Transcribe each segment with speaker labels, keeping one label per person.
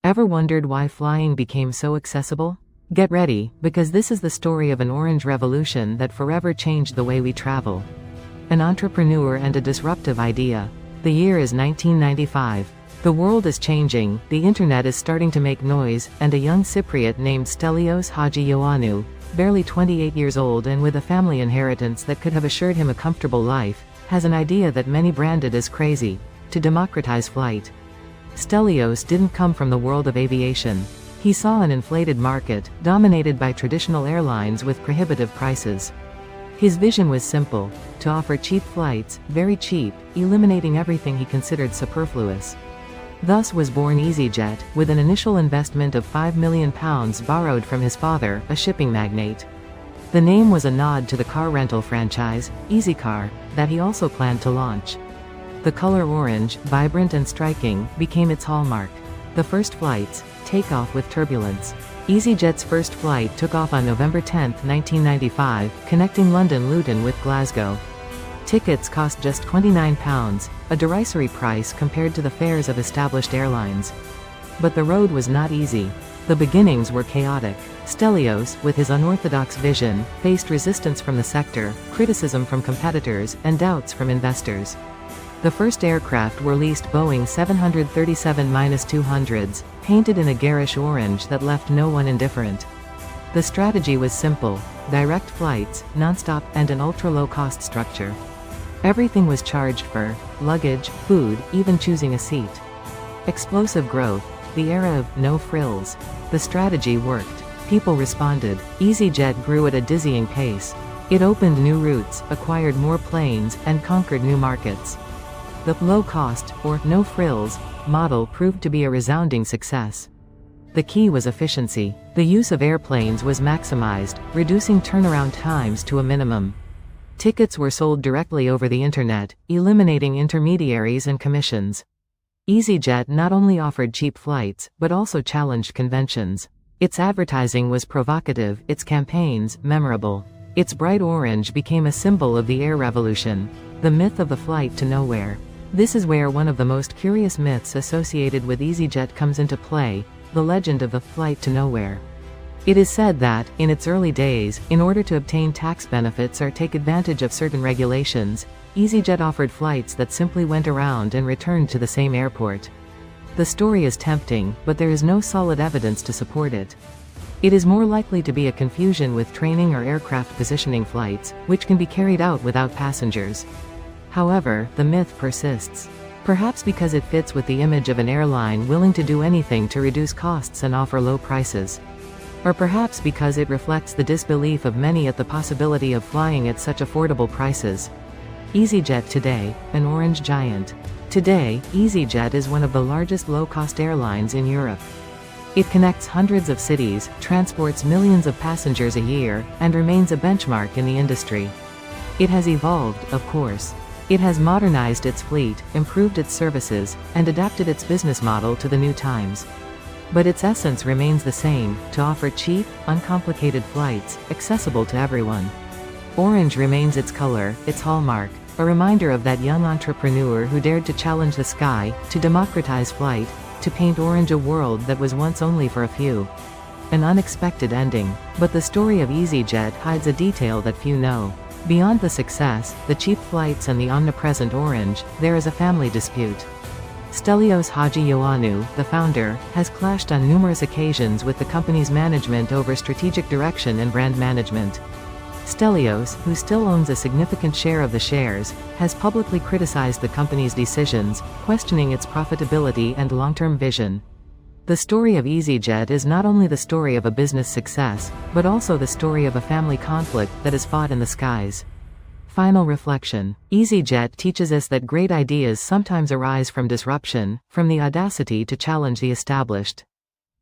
Speaker 1: Ever wondered why flying became so accessible? Get ready, because this is the story of an orange revolution that forever changed the way we travel. An entrepreneur and a disruptive idea. The year is 1995. The world is changing, the internet is starting to make noise, and a young Cypriot named Stelios Hadjiioannou, barely 28 years old and with a family inheritance that could have assured him a comfortable life, has an idea that many branded as crazy: to democratize flight. Stelios didn't come from the world of aviation. He saw an inflated market, dominated by traditional airlines with prohibitive prices. His vision was simple: to offer cheap flights, very cheap, eliminating everything he considered superfluous. Thus was born EasyJet, with an initial investment of £5 million borrowed from his father, a shipping magnate. The name was a nod to the car rental franchise, EasyCar, that he also planned to launch. The color orange, vibrant and striking, became its hallmark. The first flights take off with turbulence. EasyJet's first flight took off on November 10, 1995, connecting London Luton with Glasgow. Tickets cost just £29, a derisory price compared to the fares of established airlines. But the road was not easy. The beginnings were chaotic. Stelios, with his unorthodox vision, faced resistance from the sector, criticism from competitors, and doubts from investors. The first aircraft were leased Boeing 737-200s, painted in a garish orange that left no one indifferent. The strategy was simple: direct flights, non-stop, and an ultra-low-cost structure. Everything was charged for: luggage, food, even choosing a seat. Explosive growth, the era of no frills. The strategy worked. People responded. EasyJet grew at a dizzying pace. It opened new routes, acquired more planes, and conquered new markets. The low-cost, or no-frills, model proved to be a resounding success. The key was efficiency. The use of airplanes was maximized, reducing turnaround times to a minimum. Tickets were sold directly over the internet, eliminating intermediaries and commissions. EasyJet not only offered cheap flights, but also challenged conventions. Its advertising was provocative, its campaigns memorable. Its bright orange became a symbol of the air revolution, the myth of the flight to nowhere. This is where one of the most curious myths associated with EasyJet comes into play: the legend of the flight to nowhere. It is said that, in its early days, in order to obtain tax benefits or take advantage of certain regulations, EasyJet offered flights that simply went around and returned to the same airport. The story is tempting, but there is no solid evidence to support it. It is more likely to be a confusion with training or aircraft positioning flights, which can be carried out without passengers. However, the myth persists. Perhaps because it fits with the image of an airline willing to do anything to reduce costs and offer low prices. Or perhaps because it reflects the disbelief of many at the possibility of flying at such affordable prices. EasyJet today, an orange giant. Today, EasyJet is one of the largest low-cost airlines in Europe. It connects hundreds of cities, transports millions of passengers a year, and remains a benchmark in the industry. It has evolved, of course. It has modernized its fleet, improved its services, and adapted its business model to the new times. But its essence remains the same: to offer cheap, uncomplicated flights, accessible to everyone. Orange remains its color, its hallmark, a reminder of that young entrepreneur who dared to challenge the sky, to democratize flight, to paint orange a world that was once only for a few. An unexpected ending. But the story of EasyJet hides a detail that few know. Beyond the success, the cheap flights and the omnipresent orange, there is a family dispute. Stelios Hadjiioannou, the founder, has clashed on numerous occasions with the company's management over strategic direction and brand management. Stelios, who still owns a significant share of the shares, has publicly criticized the company's decisions, questioning its profitability and long-term vision. The story of EasyJet is not only the story of a business success, but also the story of a family conflict that is fought in the skies. Final reflection. EasyJet teaches us that great ideas sometimes arise from disruption, from the audacity to challenge the established.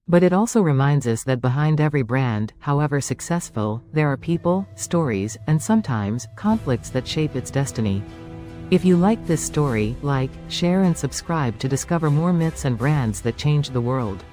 Speaker 1: But it also reminds us that behind every brand, however successful, there are people, stories, and sometimes, conflicts that shape its destiny. If you like this story, like, share and subscribe to discover more myths and brands that changed the world.